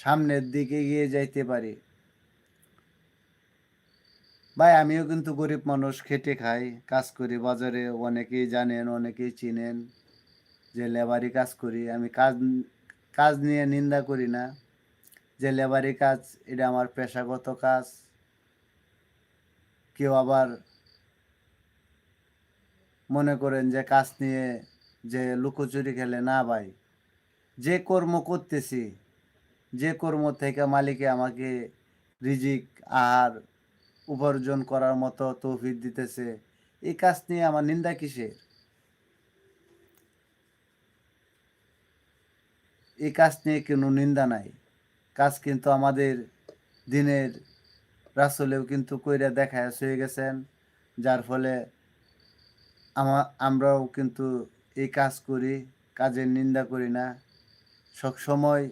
সামনের দিকে এগিয়ে যাইতে পারি। ভাই আমিও কিন্তু গরিব মানুষ, খেটে খাই, কাজ করি বাজারে। অনেকেই জানেন, অনেকেই চিনেন যে লেবারি কাজ করি। আমি কাজ নিয়ে নিন্দা করি না। যে লেবারি কাজ এটা আমার পেশাগত কাজ। কেউ আবার মনে করেন যে কাজ নিয়ে যে লুকোচুরি খেলে, না ভাই। যে কর্ম করতেছি, যে কর্ম থেকে মালিকে আমাকে রিজিক, আহার, উপার্জন করার মতো তৌফিক দিতেছে, এই কাজ নিয়ে আমার নিন্দা কিসের? এই কাজ নিয়ে কোনো নিন্দা নাই। কাজ কিন্তু আমাদের দিনের রাসূলেও কিন্তু কইরা দেখায়া হয়ে গেছেন। যার ফলে আমরাও কিন্তু এই কাজ করি, কাজের নিন্দা করি না। সবসময়